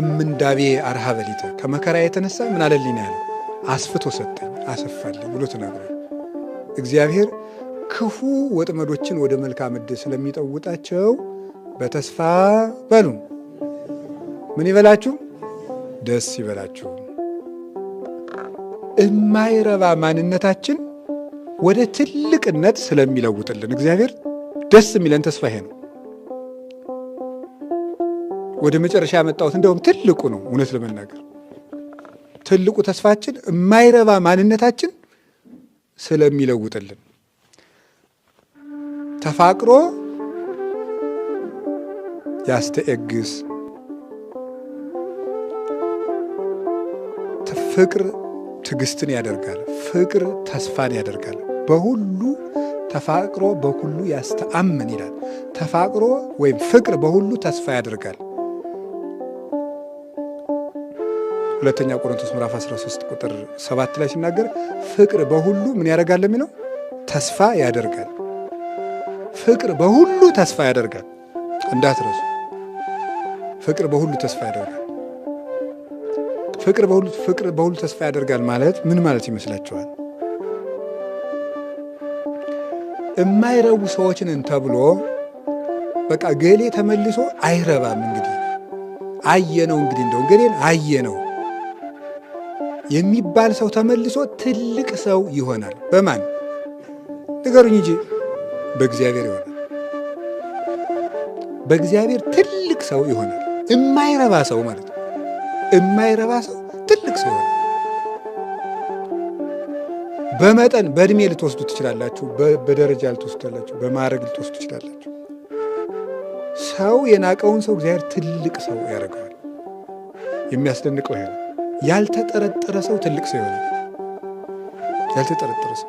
እምንዳቤ አርሃበ ሊተ፣ ከመከራ የተነሳ ምን አለልኝ ነው ያለው? አስፍቶ ሰጠኝ፣ አሰፋልኝ ብሎ ተናግሯል። እግዚአብሔር ክፉ ወጥመዶችን ወደ መልካም ዕድል ስለሚጠውጣቸው በተስፋ በሉ ምን ይበላችሁ? ደስ ይበላችሁ። የማይረባ ማንነታችን ወደ ትልቅነት ስለሚለውጥልን እግዚአብሔር ደስ የሚለን ተስፋ ይሄ ነው። ወደ መጨረሻ ያመጣሁት እንደውም ትልቁ ነው። እውነት ለመናገር ትልቁ ተስፋችን የማይረባ ማንነታችን ስለሚለውጥልን። ተፋቅሮ ያስተኤግስ፣ ፍቅር ትዕግስትን ያደርጋል። ፍቅር ተስፋን ያደርጋል። በሁሉ ተፋቅሮ በሁሉ ያስተአምን ይላል። ተፋቅሮ ወይም ፍቅር በሁሉ ተስፋ ያደርጋል። ሁለተኛ ቆሮንቶስ ምዕራፍ 13 ቁጥር 7 ላይ ሲናገር ፍቅር በሁሉ ምን ያደርጋል የሚለው ተስፋ ያደርጋል። ፍቅር በሁሉ ተስፋ ያደርጋል። እንዳትረሱ። ፍቅር በሁሉ ተስፋ ያደርጋል። ፍቅር በሁሉ ተስፋ ያደርጋል ማለት ምን ማለት ይመስላችኋል? የማይረቡ ሰዎችንን ተብሎ በቃ ገሌ ተመልሶ አይረባም። እንግዲህ አየነው፣ እንግዲህ እንደው ገሌን አየነው የሚባል ሰው ተመልሶ ትልቅ ሰው ይሆናል። በማን ንገሩኝ እንጂ በእግዚአብሔር ይሆናል። በእግዚአብሔር ትልቅ ሰው ይሆናል። የማይረባ ሰው ማለት ነው። የማይረባ ሰው ትልቅ ሰው ይሆናል። በመጠን በእድሜ ልትወስዱ ትችላላችሁ፣ በደረጃ ልትወስዱ ትችላላችሁ፣ በማዕረግ ልትወስዱ ትችላላችሁ። ሰው የናቀውን ሰው እግዚአብሔር ትልቅ ሰው ያደርገዋል። የሚያስደንቀው ይሄ ነው። ያልተጠረጠረ ሰው ትልቅ ሰው ይሆናል። ያልተጠረጠረ ሰው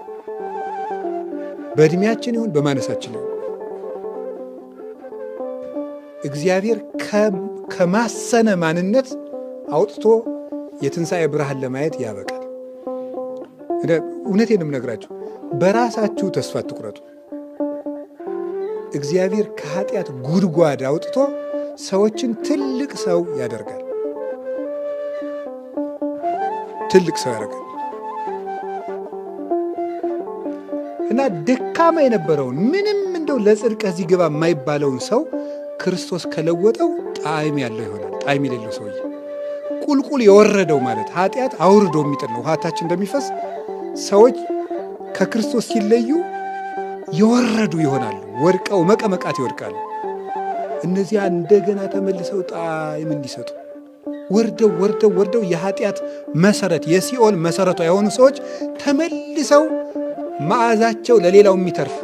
በእድሜያችን ይሁን በማነሳችን ይሁን እግዚአብሔር ከማሰነ ማንነት አውጥቶ የትንሣኤ ብርሃን ለማየት ያበቃል። እውነቴን የምነግራችሁ፣ በራሳችሁ ተስፋ አትቁረጡ። እግዚአብሔር ከኃጢአት ጉድጓድ አውጥቶ ሰዎችን ትልቅ ሰው ያደርጋል። ትልቅ ሰው ያደርጋል እና ደካማ የነበረውን ምንም እንደው ለጽድቅ እዚህ ግባ የማይባለውን ሰው ክርስቶስ ከለወጠው ጣዕም ያለው ይሆናል። ጣዕም የሌለው ሰውዬ ቁልቁል የወረደው ማለት ኃጢአት አውርዶ የሚጥል ነው። ውሃታችን እንደሚፈስ ሰዎች ከክርስቶስ ሲለዩ የወረዱ ይሆናሉ። ወድቀው መቀመቃት ይወድቃሉ። እነዚያ እንደገና ተመልሰው ጣዕም እንዲሰጡ ወርደው የኃጢአት መሰረት የሲኦል መሰረቷ የሆኑ ሰዎች ተመልሰው መዓዛቸው ለሌላው የሚተርፍ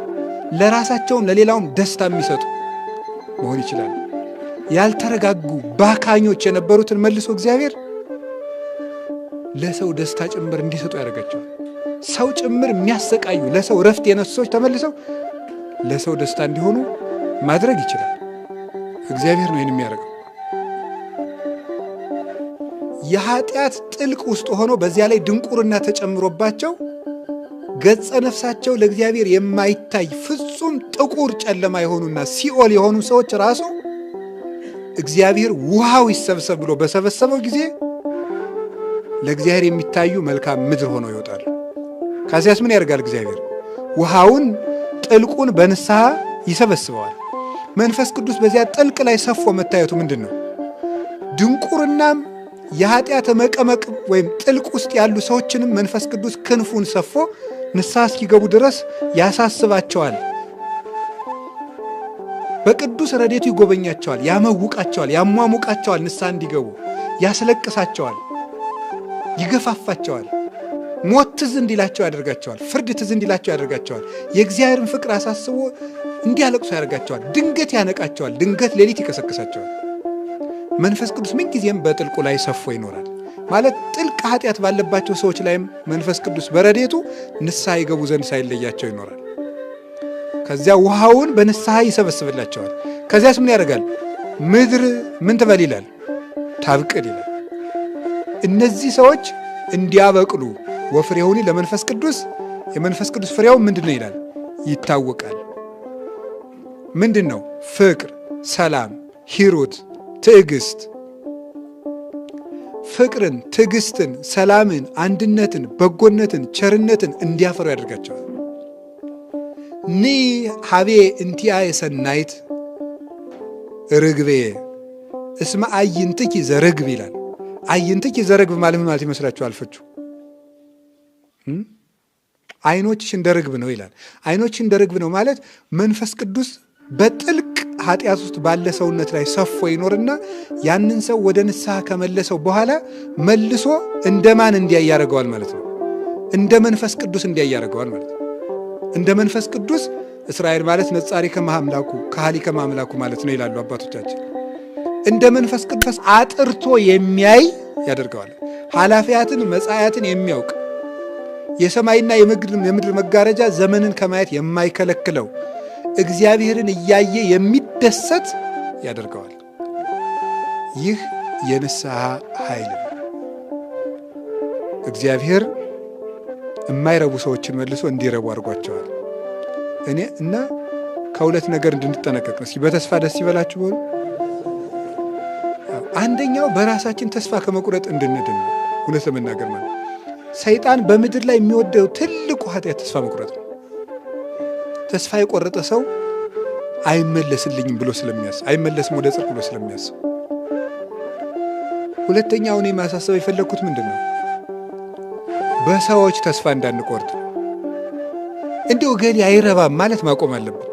ለራሳቸውም ለሌላውም ደስታ የሚሰጡ መሆን ይችላል። ያልተረጋጉ ባካኞች የነበሩትን መልሶ እግዚአብሔር ለሰው ደስታ ጭምር እንዲሰጡ ያደርጋቸዋል። ሰው ጭምር የሚያሰቃዩ ለሰው ረፍት የነሱ ሰዎች ተመልሰው ለሰው ደስታ እንዲሆኑ ማድረግ ይችላል። እግዚአብሔር ነው ይህን የሚያደርገው። የኃጢአት ጥልቅ ውስጥ ሆኖ በዚያ ላይ ድንቁርና ተጨምሮባቸው ገጸ ነፍሳቸው ለእግዚአብሔር የማይታይ ፍጹም ጥቁር ጨለማ የሆኑና ሲኦል የሆኑ ሰዎች ራሱ እግዚአብሔር ውሃው ይሰብሰብ ብሎ በሰበሰበው ጊዜ ለእግዚአብሔር የሚታዩ መልካም ምድር ሆነው ይወጣሉ። ከዚያስ ምን ያደርጋል እግዚአብሔር? ውሃውን ጥልቁን በንስሐ ይሰበስበዋል። መንፈስ ቅዱስ በዚያ ጥልቅ ላይ ሰፎ መታየቱ ምንድን ነው? ድንቁርናም የኃጢአት መቀመቅ ወይም ጥልቅ ውስጥ ያሉ ሰዎችንም መንፈስ ቅዱስ ክንፉን ሰፎ ንስሐ እስኪገቡ ድረስ ያሳስባቸዋል። በቅዱስ ረድኤቱ ይጎበኛቸዋል፣ ያመውቃቸዋል፣ ያሟሙቃቸዋል። ንስሐ እንዲገቡ ያስለቅሳቸዋል፣ ይገፋፋቸዋል። ሞት ትዝ እንዲላቸው ያደርጋቸዋል። ፍርድ ትዝ እንዲላቸው ያደርጋቸዋል። የእግዚአብሔርን ፍቅር አሳስቦ እንዲያለቅሱ ያደርጋቸዋል። ድንገት ያነቃቸዋል። ድንገት ሌሊት ይቀሰቅሳቸዋል። መንፈስ ቅዱስ ምንጊዜም በጥልቁ ላይ ሰፎ ይኖራል። ማለት ጥልቅ ኃጢአት ባለባቸው ሰዎች ላይም መንፈስ ቅዱስ በረድኤቱ ንስሐ ይገቡ ዘንድ ሳይለያቸው ይኖራል። ከዚያ ውሃውን በንስሐ ይሰበስብላቸዋል። ከዚያስ ምን ያደርጋል? ምድር ምን ትበል ይላል? ታብቅል ይላል። እነዚህ ሰዎች እንዲያበቅሉ ወፍሬሁኒ ለመንፈስ ቅዱስ፣ የመንፈስ ቅዱስ ፍሬው ምንድን ነው ይላል? ይታወቃል። ምንድን ነው? ፍቅር፣ ሰላም፣ ሂሩት፣ ትዕግስት። ፍቅርን፣ ትዕግስትን፣ ሰላምን፣ አንድነትን፣ በጎነትን፣ ቸርነትን እንዲያፈሩ ያደርጋቸዋል። ኒ ሀቤ እንቲአየ ሰናይት ርግቤ እስመ አዕይንትኪ ዘርግብ ይላል። አዕይንትኪ ዘርግብ ማለት ምን ማለት ይመስላችኋል? ፍቹ አይኖችሽ እንደ ርግብ ነው ይላል። አይኖችሽ እንደ ርግብ ነው ማለት መንፈስ ቅዱስ በጥልቅ ኃጢአት ውስጥ ባለ ሰውነት ላይ ሰፎ ይኖርና ያንን ሰው ወደ ንስሐ ከመለሰው በኋላ መልሶ እንደማን እንዲያይ ያደርገዋል ማለት ነው። እንደ መንፈስ ቅዱስ እንዲያይ ያደርገዋል ማለት ነው። እንደ መንፈስ ቅዱስ እስራኤል ማለት ነጻሪ ከማምላኩ ካህሊ ከማምላኩ ማለት ነው ይላሉ አባቶቻችን። እንደ መንፈስ ቅዱስ አጥርቶ የሚያይ ያደርገዋል። ኃላፊያትን መጻያትን የሚያውቅ የሰማይና የምድር መጋረጃ ዘመንን ከማየት የማይከለክለው እግዚአብሔርን እያየ የሚደሰት ያደርገዋል። ይህ የንስሐ ኃይል ነው። እግዚአብሔር የማይረቡ ሰዎችን መልሶ እንዲረቡ አድርጓቸዋል። እኔ እና ከሁለት ነገር እንድንጠነቀቅ ነው። እስኪ በተስፋ ደስ ይበላችሁ በሉ። አንደኛው በራሳችን ተስፋ ከመቁረጥ እንድንድን ነው። እውነት ለመናገር ማለት ሰይጣን በምድር ላይ የሚወደው ትልቁ ኃጢአት ተስፋ መቁረጥ ነው። ተስፋ የቆረጠ ሰው አይመለስልኝም ብሎ ስለሚያስብ፣ አይመለስም ወደ ጽድቅ ብሎ ስለሚያስብ። ሁለተኛው እኔ ማሳሰብ የፈለግኩት ምንድን ነው? በሰዎች ተስፋ እንዳንቆርጥ። እንዲሁ እገሌ አይረባም ማለት ማቆም አለብን።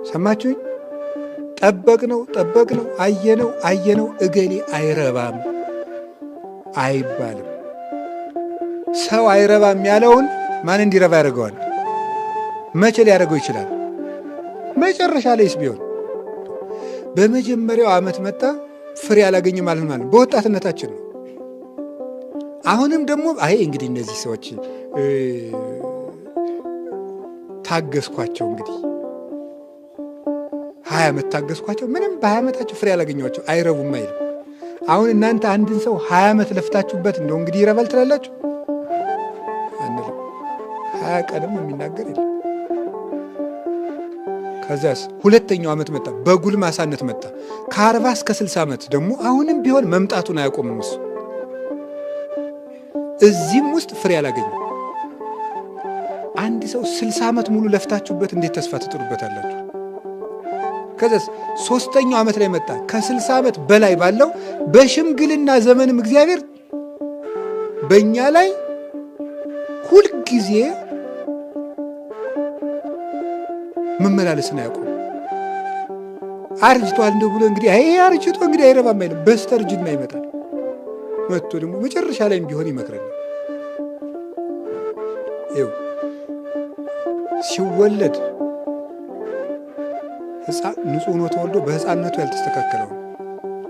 ሰማችሁኝ? ጠበቅነው አየነው እገሌ አይረባም አይባልም። ሰው አይረባም ያለውን ማን እንዲረባ ያደርገዋል? መቼ ሊያደርገው ይችላል? መጨረሻ ላይስ ቢሆን በመጀመሪያው ዓመት መጣ ፍሬ አላገኘ ማለት በወጣትነታችን ነው። አሁንም ደግሞ እንግዲህ እነዚህ ሰዎች ታገስኳቸው፣ እንግዲህ 20 ዓመት ታገስኳቸው፣ ምንም በ20 ዓመታቸው ፍሬ አላገኘኋቸው አይረቡም አይልም። አሁን እናንተ አንድን ሰው 20 ዓመት ለፍታችሁበት እንደው እንግዲህ ይረባል ትላላችሁ? አንልም። 20 ቀንም የሚናገር የለም። ከዚያስ ሁለተኛው ዓመት መጣ፣ በጉልማሳነት መጣ። ከ40 እስከ 60 ዓመት ደግሞ አሁንም ቢሆን መምጣቱን አያቆምም እሱ። እዚህም ውስጥ ፍሬ አላገኘም። አንድ ሰው 60 ዓመት ሙሉ ለፍታችሁበት እንዴት ተስፋ ትጥሩበታላችሁ? ከዚያስ ሶስተኛው ዓመት ላይ መጣ። ከ60 ዓመት በላይ ባለው በሽምግልና ዘመንም እግዚአብሔር በእኛ ላይ ሁልጊዜ መመላለስን አያውቁም። አርጅቷል እንደው ብሎ እንግዲህ አርጅቶ እንግዲህ አይረባም አይልም። በስተርጅና ይመጣል። መጥቶ ደግሞ መጨረሻ ላይም ቢሆን ይመክረናል። ይኸው ሲወለድ ንጹሕ ሆኖ ተወልዶ በሕፃንነቱ ያልተስተካከለውን፣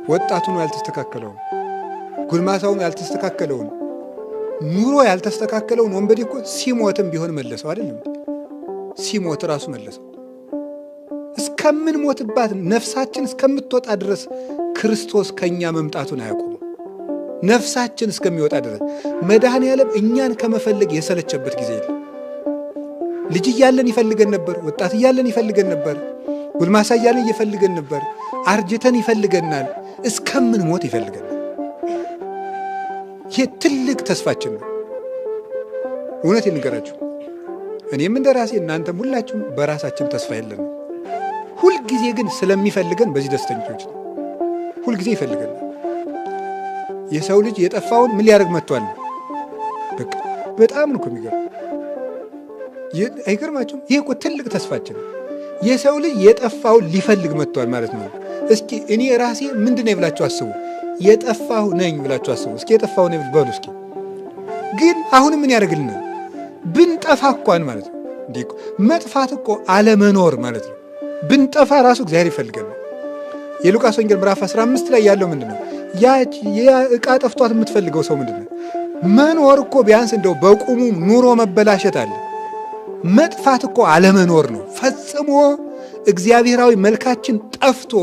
ወጣቱ ነው ያልተስተካከለውን፣ ጉልማሳው ነው ያልተስተካከለውን፣ ኑሮ ያልተስተካከለውን ወንበዴ እኮ ሲሞትም ቢሆን መለሰው አይደለም? ሲሞት ራሱ መለሰው። እስከምንሞትባት ነፍሳችን እስከምትወጣ ድረስ ክርስቶስ ከእኛ መምጣቱን አያቆምም። ነፍሳችን እስከሚወጣ ድረስ መድኃኔዓለም እኛን ከመፈለግ የሰለቸበት ጊዜ የለም። ልጅ እያለን ይፈልገን ነበር፣ ወጣት እያለን ይፈልገን ነበር፣ ጉልማሳ እያለን ይፈልገን ነበር፣ አርጅተን ይፈልገናል፣ እስከምንሞት ይፈልገናል። ይህ ትልቅ ተስፋችን ነው። እውነት ልንገራችሁ፣ እኔም እንደ ራሴ እናንተም ሁላችሁም በራሳችን ተስፋ የለንም። ሁልጊዜ ግን ስለሚፈልገን በዚህ ደስተኞች ነው። ሁልጊዜ ይፈልገናል። የሰው ልጅ የጠፋውን ምን ሊያደርግ መጥቷል? በቃ በጣም ነው የሚገርም። አይገርማችሁም? ይህ እኮ ትልቅ ተስፋችን ነው። የሰው ልጅ የጠፋውን ሊፈልግ መጥቷል ማለት ነው። እስኪ እኔ ራሴ ምንድን ነው ብላችሁ አስቡ። የጠፋሁ ነኝ ብላችሁ አስቡ። እስኪ የጠፋሁ ነኝ በሉ እስኪ። ግን አሁንም ምን ያደርግልናል? ብንጠፋ እንኳን ማለት ነው። እንዲህ መጥፋት እኮ አለመኖር ማለት ነው። ብንጠፋ ራሱ እግዚአብሔር ይፈልገናል። የሉቃስ ወንጌል ምዕራፍ 15 ላይ ያለው ምንድን ነው? ያ ዕቃ ጠፍቷት የምትፈልገው ሰው ምንድን ነው? መኖር እኮ ቢያንስ እንደው በቁሙ ኑሮ መበላሸት አለ። መጥፋት እኮ አለመኖር ነው። ፈጽሞ እግዚአብሔራዊ መልካችን ጠፍቶ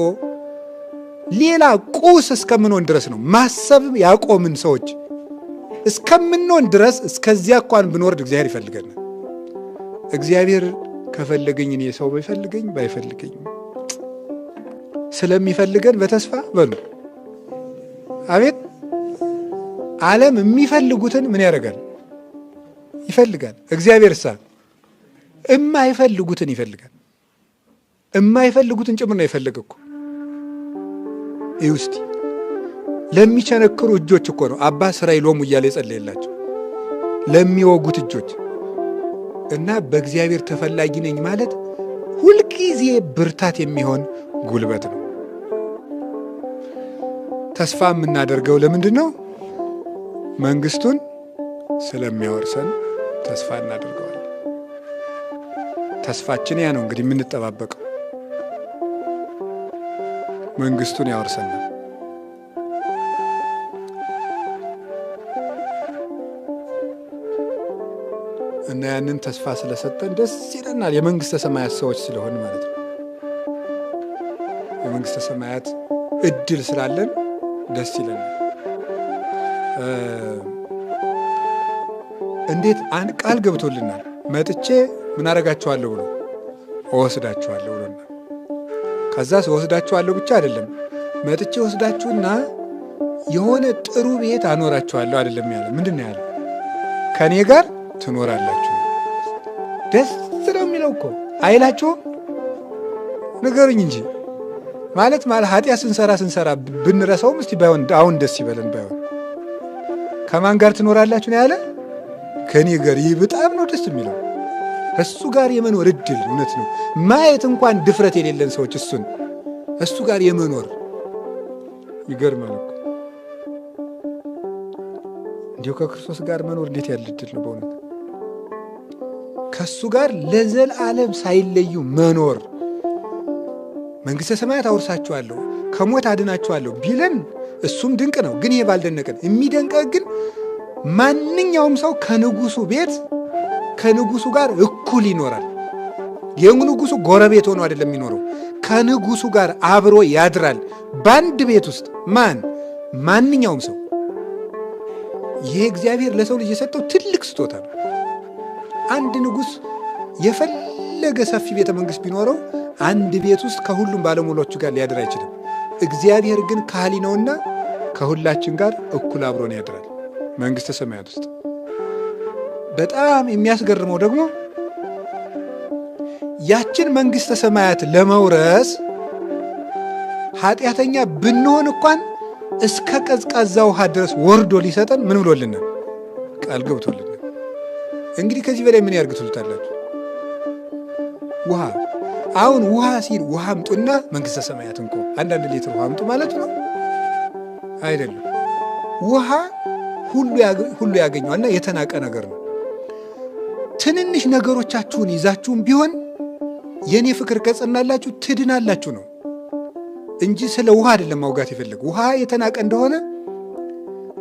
ሌላ ቁስ እስከምንሆን ድረስ ነው ማሰብ ያቆምን ሰዎች እስከምንሆን ድረስ። እስከዚያ እንኳን ብንወርድ እግዚአብሔር ይፈልገናል። እግዚአብሔር ከፈለገኝ እኔ ሰው ባይፈልገኝ ባይፈልገኝ ስለሚፈልገን በተስፋ በሉ አቤት። ዓለም የሚፈልጉትን ምን ያደርጋል? ይፈልጋል። እግዚአብሔር የማይፈልጉትን ይፈልጋል። የማይፈልጉትን ጭምር ነው የፈለገ እኮ። ይህ ውስጥ ለሚቸነክሩ እጆች እኮ ነው አባ ስራይ ሎሙ እያለ የጸለየላቸው ለሚወጉት እጆች። እና በእግዚአብሔር ተፈላጊ ነኝ ማለት ሁልጊዜ ብርታት የሚሆን ጉልበት ነው። ተስፋ የምናደርገው ለምንድን ነው? መንግስቱን ስለሚያወርሰን ተስፋ እናደርገዋለን። ተስፋችን ያ ነው እንግዲህ የምንጠባበቀው። መንግስቱን ያወርሰናል። እና ያንን ተስፋ ስለሰጠን ደስ ይለናል። የመንግስተ ሰማያት ሰዎች ስለሆን ማለት ነው። የመንግስተ ሰማያት እድል ስላለን ደስ ይለናል። እንዴት ቃል ገብቶልናል። መጥቼ ምን አደርጋችኋለሁ ብሎ እወስዳችኋለሁ ብሎናል። ከዛስ እወስዳችኋለሁ ብቻ አይደለም፣ መጥቼ ወስዳችሁና የሆነ ጥሩ ቤት አኖራችኋለሁ አይደለም ያለ። ምንድን ነው ያለ? ከእኔ ጋር ትኖራላችሁ። ደስ ነው የሚለው እኮ አይላችሁም? ንገሩኝ እንጂ ማለት ኃጢአት ስንሰራ ብንረሳውም እስቲ ባይሆን አሁን ደስ ይበለን። ባይሆን ከማን ጋር ትኖራላችሁ ነው ያለ? ከኔ ጋር ይህ በጣም ነው ደስ የሚለው። እሱ ጋር የመኖር እድል እውነት ነው ማየት እንኳን ድፍረት የሌለን ሰዎች እሱ ጋር የመኖር ይገርማል እኮ። እንዲሁ ከክርስቶስ ጋር መኖር እንዴት ያለ እድል ነው በእውነት። ከሱ ጋር ለዘላለም ሳይለዩ መኖር። መንግሥተ ሰማያት አውርሳችኋለሁ ከሞት አድናችኋለሁ ቢለን እሱም ድንቅ ነው። ግን ይሄ ባልደነቀን የሚደንቀ ግን ማንኛውም ሰው ከንጉሱ ቤት ከንጉሱ ጋር እኩል ይኖራል። የንጉሱ ጎረቤት ሆኖ አይደለም የሚኖረው፣ ከንጉሱ ጋር አብሮ ያድራል በአንድ ቤት ውስጥ። ማንኛውም ሰው። ይሄ እግዚአብሔር ለሰው ልጅ የሰጠው ትልቅ ስጦታ ነው። አንድ ንጉሥ የፈለገ ሰፊ ቤተ መንግሥት ቢኖረው አንድ ቤት ውስጥ ከሁሉም ባለሟሎቹ ጋር ሊያድር አይችልም። እግዚአብሔር ግን ካህሊ ነውና ከሁላችን ጋር እኩል አብሮን ያድራል መንግሥተ ሰማያት ውስጥ። በጣም የሚያስገርመው ደግሞ ያችን መንግሥተ ሰማያት ለመውረስ ኃጢአተኛ ብንሆን እንኳን እስከ ቀዝቃዛ ውሃ ድረስ ወርዶ ሊሰጠን ምን ብሎልናል? ቃል ገብቶልናል። እንግዲህ ከዚህ በላይ ምን ያርግ ትሉታላችሁ? ውሃ። አሁን ውሃ ሲል ውሃ አምጡና መንግሥተ ሰማያት እንኳ አንዳንድ ሊትር ውሃ አምጡ ማለት ነው አይደለም። ውሃ ሁሉ ያገኘዋልና የተናቀ ነገር ነው። ትንንሽ ነገሮቻችሁን ይዛችሁም ቢሆን የኔ ፍቅር ከጸናላችሁ ትድናላችሁ ነው እንጂ ስለ ውሃ አይደለም ማውጋት የፈለገ። ውሃ የተናቀ እንደሆነ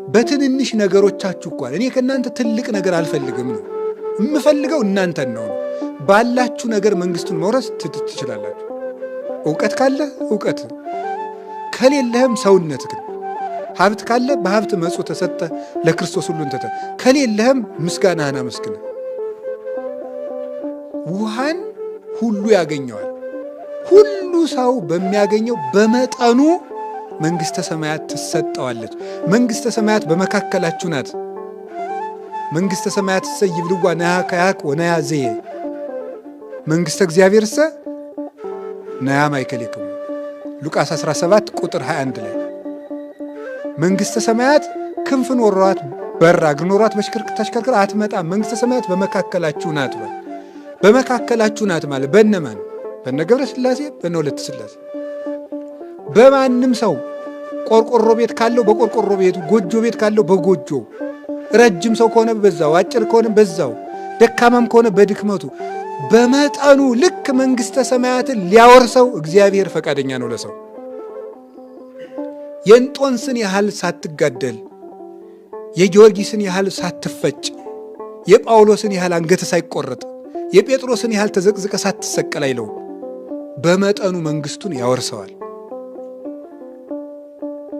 በትንንሽ ነገሮቻችሁ እንኳን እኔ ከእናንተ ትልቅ ነገር አልፈልግም ነው የምፈልገው እናንተን ነው። ባላችሁ ነገር መንግሥቱን መውረስ ትችላላችሁ። እውቀት ካለ እውቀት፣ ከሌለህም ሰውነት ግን ሀብት ካለ በሀብት መጽው ተሰጠ ለክርስቶስ ሁሉን ተተ ከሌለህም ምስጋናህን አመስግነ። ውሃን ሁሉ ያገኘዋል። ሁሉ ሰው በሚያገኘው በመጠኑ መንግሥተ ሰማያት ትሰጠዋለች። መንግሥተ ሰማያት በመካከላችሁ ናት። መንግሥተ ሰማያት እሰ ይብልዋ ነያ ከያክ ወነያ ዘየ መንግሥተ እግዚአብሔር እሰ ነያ ማእከሌክሙ ሉቃስ 17 ቁጥር 21 ላይ መንግሥተ ሰማያት ክንፍ ኖሯት በራ እግር ኖሯት ተሽከርክራ አትመጣም። መንግሥተ ሰማያት በመካከላችሁ ናት። በመካከላችሁ ናት ማለት በእነማን? በነ ገብረ ሥላሴ በነ ወለተ ሥላሴ። በማንም ሰው ቆርቆሮ ቤት ካለው በቆርቆሮ ቤቱ፣ ጎጆ ቤት ካለው በጎጆ፣ ረጅም ሰው ከሆነ በዛው፣ አጭር ከሆነ በዛው፣ ደካማም ከሆነ በድክመቱ በመጠኑ ልክ መንግሥተ ሰማያትን ሊያወርሰው እግዚአብሔር ፈቃደኛ ነው ለሰው። የእንጦንስን ያህል ሳትጋደል፣ የጊዮርጊስን ያህል ሳትፈጭ፣ የጳውሎስን ያህል አንገት ሳይቆረጥ፣ የጴጥሮስን ያህል ተዘቅዝቀ ሳትሰቀል አይለው። በመጠኑ መንግሥቱን ያወርሰዋል።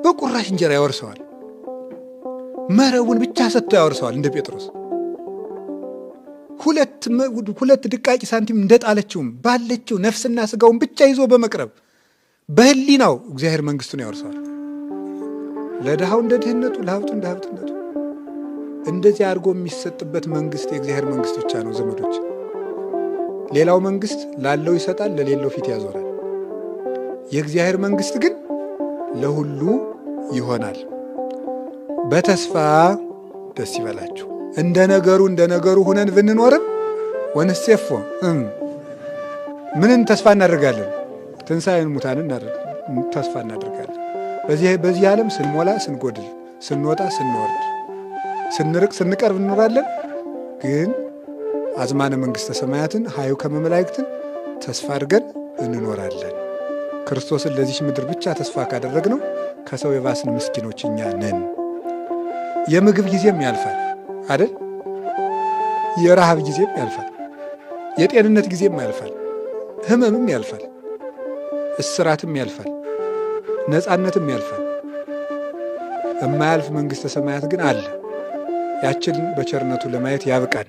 በቁራሽ እንጀራ ያወርሰዋል። መረቡን ብቻ ሰጥቶ ያወርሰዋል። እንደ ጴጥሮስ ሁለት ድቃቂ ሳንቲም እንደጣለችውም ባለችው ነፍስና ሥጋውን ብቻ ይዞ በመቅረብ በሕሊናው እግዚአብሔር መንግሥቱን ያወርሰዋል። ለድሃው እንደ ድህነቱ፣ ለሀብቱ እንደ ሀብትነቱ እንደዚህ አድርጎ የሚሰጥበት መንግሥት የእግዚአብሔር መንግሥት ብቻ ነው ዘመዶች። ሌላው መንግሥት ላለው ይሰጣል፣ ለሌለው ፊት ያዞራል። የእግዚአብሔር መንግሥት ግን ለሁሉ ይሆናል። በተስፋ ደስ ይበላችሁ። እንደ ነገሩ ሁነን ብንኖርም ወንሴፎ ምንን ተስፋ እናደርጋለን? ትንሣኤን ሙታንን ተስፋ እናደርጋለን። በዚህ ዓለም ስንሞላ ስንጎድል፣ ስንወጣ ስንወርድ፣ ስንርቅ ስንቀርብ እንኖራለን። ግን አዝማነ መንግሥተ ሰማያትን ሀዩ ከመመላእክትን ተስፋ አድርገን እንኖራለን። ክርስቶስን ለዚች ምድር ብቻ ተስፋ ካደረግነው ከሰው የባስን ምስኪኖች እኛ ነን። የምግብ ጊዜም ያልፋል አይደል? የረሃብ ጊዜም ያልፋል። የጤንነት ጊዜም ያልፋል። ሕመምም ያልፋል። እስራትም ያልፋል። ነፃነትም ያልፋል። የማያልፍ መንግሥተ ሰማያት ግን አለ። ያችን በቸርነቱ ለማየት ያብቃን።